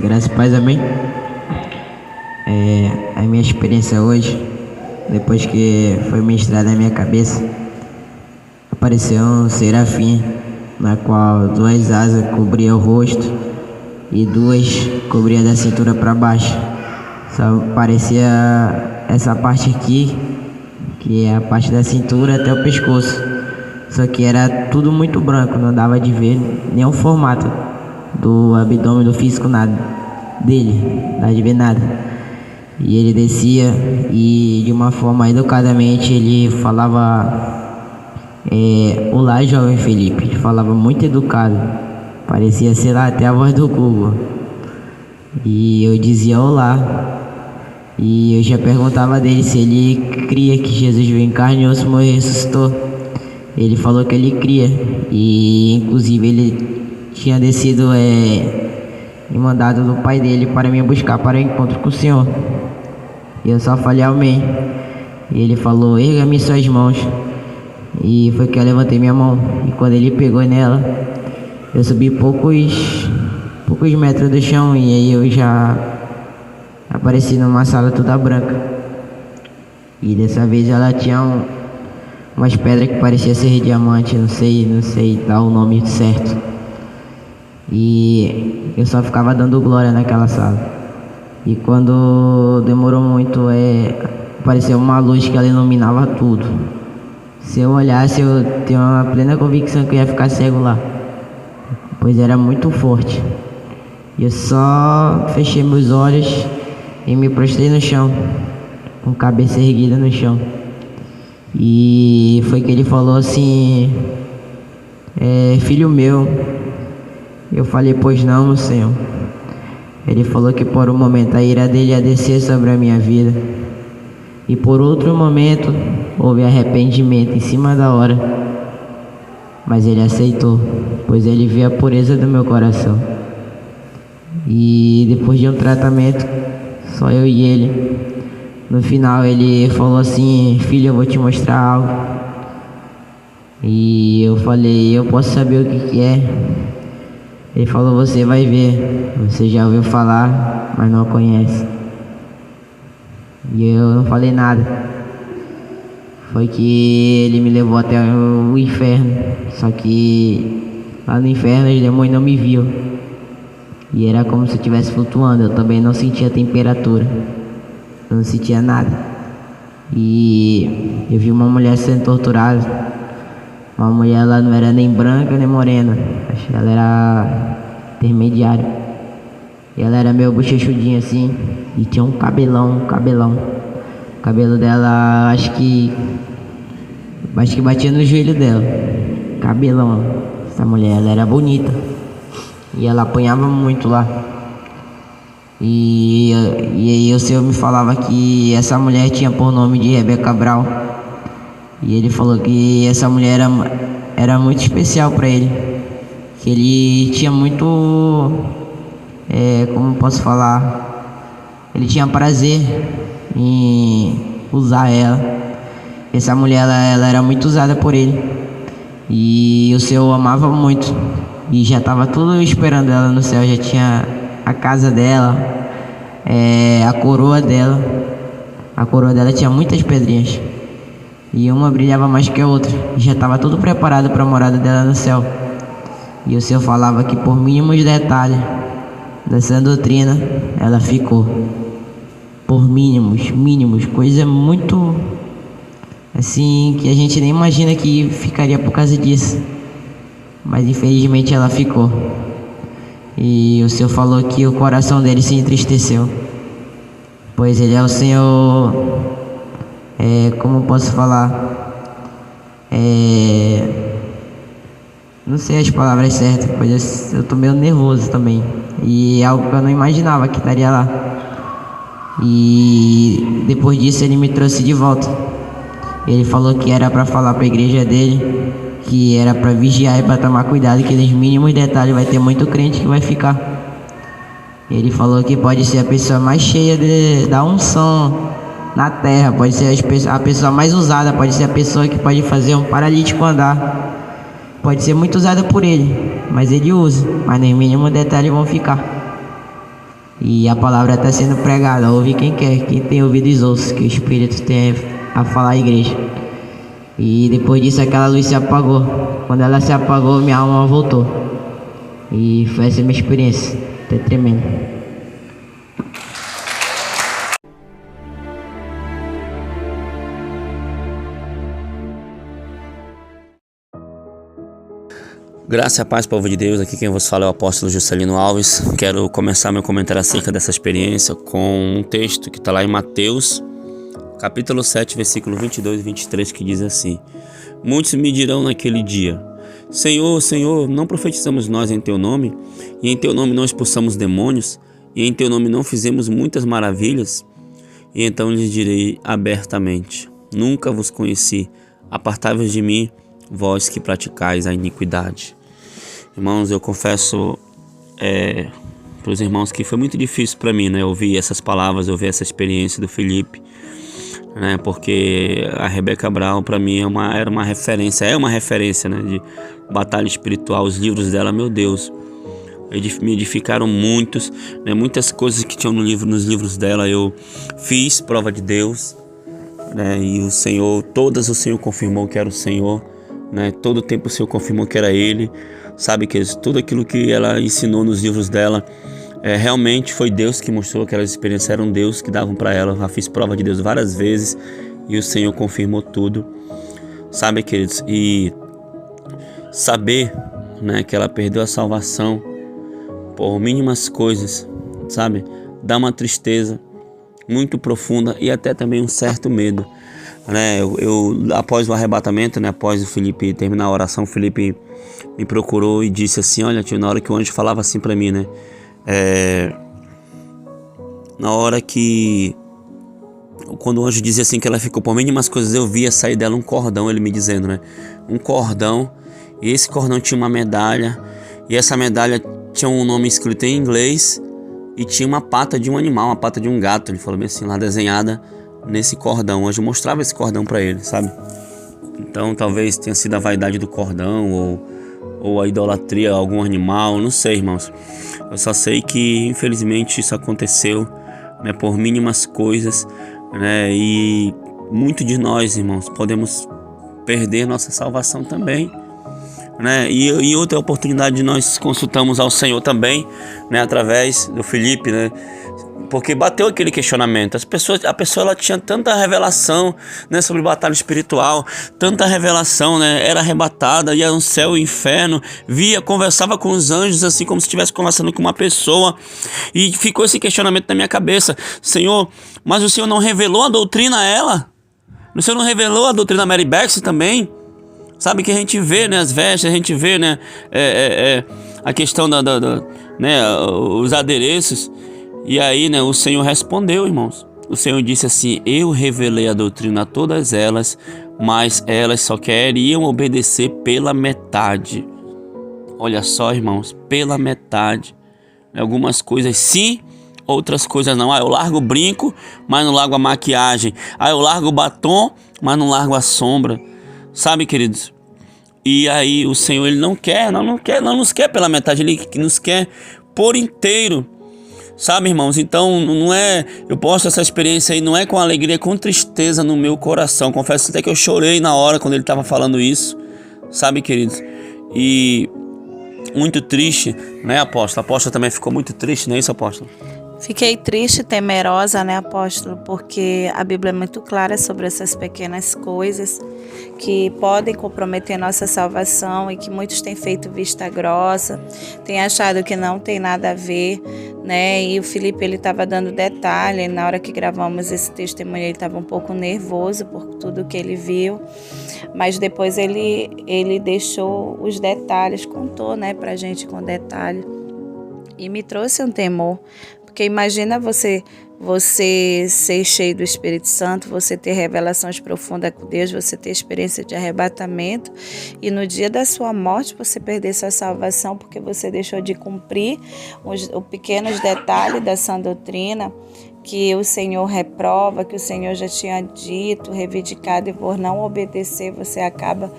Graças a Paz, amém. A minha experiência hoje, depois que foi ministrada na minha cabeça, apareceu um serafim, na qual duas asas cobriam o rosto e duas cobriam da cintura para baixo. Só parecia essa parte aqui, que é a parte da cintura até o pescoço. Só que era tudo muito branco, não dava de ver nenhum formato do abdômen, do físico, nada dele, não dava de ver nada. E ele descia e de uma forma educadamente ele falava: olá, jovem Felipe. Ele falava muito educado, parecia, sei lá, até a voz do Google. E eu dizia olá. E eu já perguntava dele se ele cria que Jesus veio em carne e osso, morreu e ressuscitou. Ele falou que ele cria. E inclusive ele tinha descido e mandado do pai dele para me buscar para o encontro com o Senhor. E eu só falei amém. E ele falou: erga-me suas mãos. E foi que eu levantei minha mão. E quando ele pegou nela, eu subi poucos metros do chão. E aí eu já apareci numa sala toda branca. E dessa vez ela tinha umas pedras que parecia ser diamante. Não sei dar o nome certo. E eu só ficava dando glória naquela sala. E quando demorou muito, apareceu uma luz que ela iluminava tudo. Se eu olhasse, eu tinha uma plena convicção que eu ia ficar cego lá, pois era muito forte. E eu só fechei meus olhos e me prostrei no chão, com a cabeça erguida no chão. E foi que ele falou assim: filho meu. Eu falei: pois não, meu Senhor. Ele falou que por um momento a ira dele ia descer sobre a minha vida, e por outro momento houve arrependimento em cima da hora. Mas ele aceitou, pois ele viu a pureza do meu coração. E depois de um tratamento, só eu e ele, no final ele falou assim: filho, eu vou te mostrar algo. E eu falei: eu posso saber o que é? Ele falou: você vai ver, você já ouviu falar, mas não conhece. E eu não falei nada. Foi que ele me levou até o inferno. Só que lá no inferno os demônios não me viam. E era como se eu estivesse flutuando. Eu também não sentia temperatura, eu não sentia nada. E eu vi uma mulher sendo torturada. Uma mulher, ela não era nem branca nem morena, acho que ela era intermediária. E ela era meio bochechudinha assim, e tinha um cabelão. O cabelo dela, acho que batia no joelho dela. Cabelão. Essa mulher, ela era bonita. E ela apanhava muito lá. E aí o Senhor me falava que essa mulher tinha por nome de Rebeca Brown. E ele falou que essa mulher era muito especial para ele. Que ele tinha muito, como posso falar, ele tinha prazer em usar ela. Essa mulher, ela era muito usada por ele. E o Senhor amava muito. E já estava tudo esperando ela no céu. Já tinha a casa dela, a coroa dela. A coroa dela tinha muitas pedrinhas. E uma brilhava mais que a outra. E já estava tudo preparado para a morada dela no céu. E o Senhor falava que por mínimos detalhes dessa doutrina, ela ficou. Por mínimos, coisa muito assim que a gente nem imagina que ficaria por causa disso. Mas infelizmente ela ficou. E o Senhor falou que o coração dele se entristeceu, pois ele é o Senhor, como posso falar, não sei as palavras certas, pois eu tô meio nervoso também. E é algo que eu não imaginava que estaria lá. E depois disso ele me trouxe de volta. Ele falou que era para falar para a igreja dele, que era para vigiar e para tomar cuidado, que nos mínimos detalhes vai ter muito crente que vai ficar. Ele falou que pode ser a pessoa mais cheia da unção na terra, pode ser a pessoa mais usada, pode ser a pessoa que pode fazer um paralítico andar. Pode ser muito usada por ele, mas ele usa, mas nos mínimos detalhes vão ficar. E a palavra está sendo pregada. Ouve quem quer, quem tem ouvidos ouça, que o Espírito tem a falar à igreja. E depois disso aquela luz se apagou. Quando ela se apagou, minha alma voltou. E foi essa a minha experiência. Até tremendo. Graça e paz, povo de Deus. Aqui quem vos fala é o apóstolo Juscelino Alves. Quero começar meu comentário acerca dessa experiência com um texto que está lá em Mateus, capítulo 7, versículo 22 e 23, que diz assim: Muitos me dirão naquele dia: Senhor, Senhor, não profetizamos nós em Teu nome? E em Teu nome não expulsamos demônios? E em Teu nome não fizemos muitas maravilhas? E então lhes direi abertamente: Nunca vos conheci. Apartai-vos de mim, vós que praticais a iniquidade. Irmãos, eu confesso para os irmãos que foi muito difícil para mim, né, ouvir essas palavras, ouvir essa experiência do Felipe, né, porque a Rebeca Brown para mim era uma referência, né, de batalha espiritual. Os livros dela, meu Deus, me edificaram muitas coisas que tinham nos livros dela. Eu fiz prova de Deus, né, e o Senhor confirmou que era o Senhor, né, todo o tempo o Senhor confirmou que era Ele. Sabe que tudo aquilo que ela ensinou nos livros dela realmente foi Deus que mostrou. Aquelas experiências eram Deus que davam para ela. Eu já fiz prova de Deus várias vezes e o Senhor confirmou tudo. Sabe, queridos, e saber, né, que ela perdeu a salvação por mínimas coisas, sabe, dá uma tristeza muito profunda e até também um certo medo, né? Eu após o arrebatamento, né, após o Felipe terminar a oração, o Felipe me procurou e disse assim: olha, tio, na hora que o anjo falava assim para mim, né, na hora que quando o anjo dizia assim que ela ficou por mínimas coisas, eu via sair dela um cordão, ele me dizendo, né, um cordão, e esse cordão tinha uma medalha, e essa medalha tinha um nome escrito em inglês e tinha uma pata de um animal, uma pata de um gato, ele falou bem assim, lá desenhada nesse cordão. O anjo mostrava esse cordão para ele, sabe? Então talvez tenha sido a vaidade do cordão ou a idolatria a algum animal, não sei, irmãos. Eu só sei que infelizmente isso aconteceu, né, por mínimas coisas, né, e muito de nós, irmãos, podemos perder nossa salvação também, né? E outra oportunidade nós consultamos ao Senhor também, né, através do Felipe, né? Porque bateu aquele questionamento. A pessoa ela tinha tanta revelação, né, sobre batalha espiritual, tanta revelação, né, era arrebatada, ia no céu e inferno, conversava com os anjos assim como se estivesse conversando com uma pessoa, e ficou esse questionamento na minha cabeça: Senhor, mas o Senhor não revelou a doutrina a ela? O Senhor não revelou a doutrina a Mary Bex também? Sabe que a gente vê, né, as vestes, a gente vê, né, a questão né, os adereços. E aí, né, o Senhor respondeu, irmãos. O Senhor disse assim: eu revelei a doutrina a todas elas, mas elas só queriam obedecer pela metade. Olha só, irmãos, pela metade. Algumas coisas sim, outras coisas não. Eu largo o brinco, mas não largo a maquiagem. Eu largo o batom, mas não largo a sombra. Sabe, queridos? E aí o Senhor, Ele não nos quer pela metade, Ele nos quer por inteiro. Sabe, irmãos? Então não é, eu posto essa experiência aí, não é com alegria, é com tristeza no meu coração. Confesso até que eu chorei na hora quando ele estava falando isso, sabe, queridos? E muito triste, né, apóstolo? A apóstola também ficou muito triste, não é isso, apóstolo? Fiquei triste, temerosa, né, apóstolo? Porque a Bíblia é muito clara sobre essas pequenas coisas que podem comprometer nossa salvação e que muitos têm feito vista grossa, têm achado que não tem nada a ver, né? E o Felipe, ele estava dando detalhe, na hora que gravamos esse testemunho ele estava um pouco nervoso por tudo que ele viu, mas depois ele deixou os detalhes, contou, né, pra gente com detalhe, e me trouxe um temor, porque imagina você ser cheio do Espírito Santo, você ter revelações profundas com Deus, você ter experiência de arrebatamento e no dia da sua morte você perder sua salvação porque você deixou de cumprir os pequenos detalhes da sã doutrina que o Senhor reprova, que o Senhor já tinha dito, reivindicado, e por não obedecer você acaba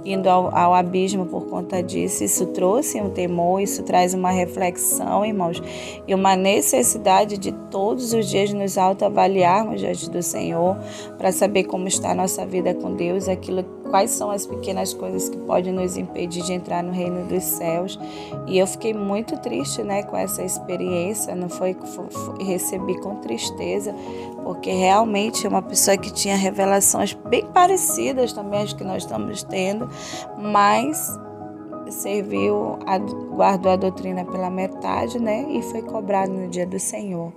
indo ao abismo por conta disso. Isso trouxe um temor, isso traz uma reflexão, irmãos, e uma necessidade de todos os dias nos autoavaliarmos diante do Senhor para saber como está a nossa vida com Deus, quais são as pequenas coisas que podem nos impedir de entrar no reino dos céus. E eu fiquei muito triste, né, com essa experiência, não foi, recebi com tristeza, porque realmente é uma pessoa que tinha revelações bem parecidas também às que nós estamos tendo, mas guardou a doutrina pela metade, né, e foi cobrado no dia do Senhor.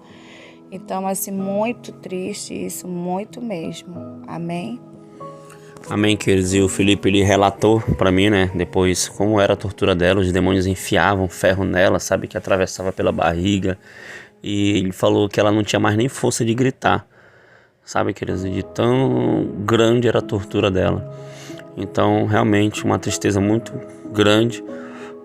Então, assim, muito triste isso, muito mesmo. Amém? Amém, queridos. E o Felipe, ele relatou para mim, né, depois como era a tortura dela. Os demônios enfiavam ferro nela, sabe, que atravessava pela barriga. E ele falou que ela não tinha mais nem força de gritar, sabe, queridos, de tão grande era a tortura dela. Então, realmente, uma tristeza muito grande,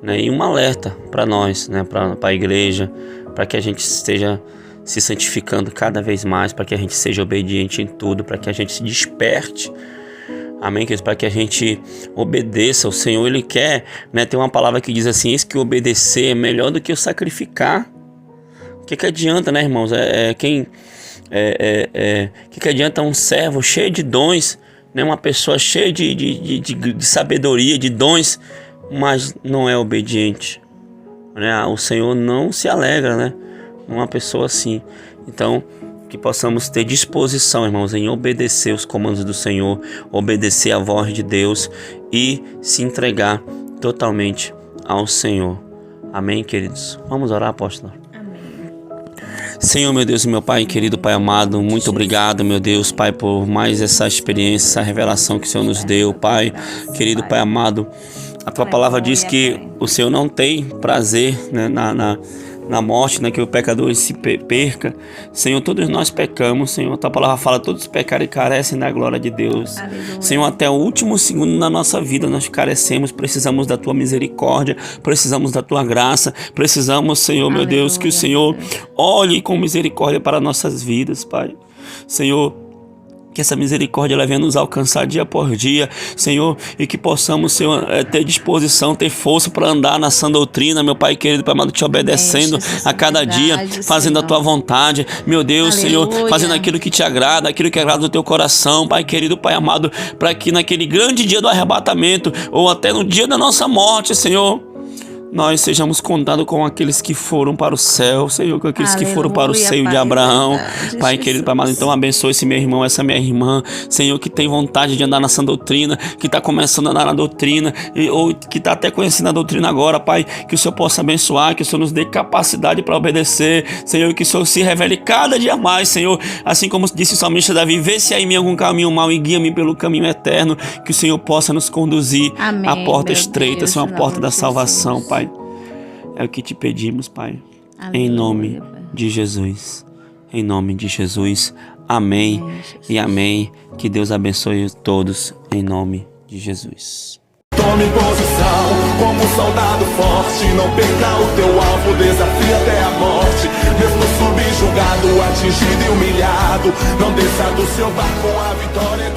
né, e um alerta para nós, né, para a igreja, para que a gente esteja se santificando cada vez mais, para que a gente seja obediente em tudo, para que a gente se desperte. Amém, queridos? Para que a gente obedeça. O Senhor, Ele quer, né? Tem uma palavra que diz assim: eis que obedecer é melhor do que o sacrificar. O que adianta, né, irmãos? Que adianta um servo cheio de dons, né? Uma pessoa cheia de sabedoria, de dons, mas não é obediente, né? O Senhor não se alegra, né? Uma pessoa assim. Então, que possamos ter disposição, irmãos, em obedecer os comandos do Senhor, obedecer a voz de Deus e se entregar totalmente ao Senhor. Amém, queridos? Vamos orar, apóstolo? Amém. Senhor, meu Deus e meu Pai, querido Pai amado, muito obrigado, meu Deus, Pai, por mais essa experiência, essa revelação que o Senhor nos deu, Pai, querido Pai amado. A Tua palavra diz que o Senhor não tem prazer, né, na morte, né, que o pecador se perca. Senhor, todos nós pecamos, Senhor. A Tua palavra fala: todos pecaram e carecem da glória de Deus. Aleluia. Senhor, até o último segundo da nossa vida nós carecemos, precisamos da Tua misericórdia, precisamos da Tua graça, precisamos, Senhor, aleluia, meu Deus, que o Senhor olhe com misericórdia para nossas vidas, Pai. Senhor, que essa misericórdia ela venha nos alcançar dia por dia, Senhor, e que possamos, Senhor, ter disposição, ter força para andar na sã doutrina, meu Pai querido, Pai amado, te obedecendo a cada dia, fazendo a Tua vontade, meu Deus, aleluia, Senhor, fazendo aquilo que te agrada, aquilo que agrada o Teu coração, Pai querido, Pai amado, para que naquele grande dia do arrebatamento, ou até no dia da nossa morte, Senhor, nós sejamos contados com aqueles que foram para o céu, Senhor, com aqueles que foram para o seio de Abraão. Pai querido, Pai amado, então abençoe esse meu irmão, essa minha irmã, Senhor, que tem vontade de andar na sã doutrina, que está começando a andar na doutrina, ou que está até conhecendo a doutrina agora, Pai, que o Senhor possa abençoar, que o Senhor nos dê capacidade para obedecer, Senhor, que o Senhor se revele cada dia mais, Senhor, assim como disse o salmista Davi: vê se há em mim algum caminho mau e guia-me pelo caminho eterno, que o Senhor possa nos conduzir à porta estreita, Senhor, a porta da salvação, Pai. É o que te pedimos, Pai. Aleluia, em nome de Jesus. Em nome de Jesus. Amém, e amém. Que Deus abençoe todos em nome de Jesus. Tome posição como um soldado forte. Não perca o teu alvo, desafia até a morte. Mesmo subjugado, atingido e humilhado, não desça do seu barco com a vitória.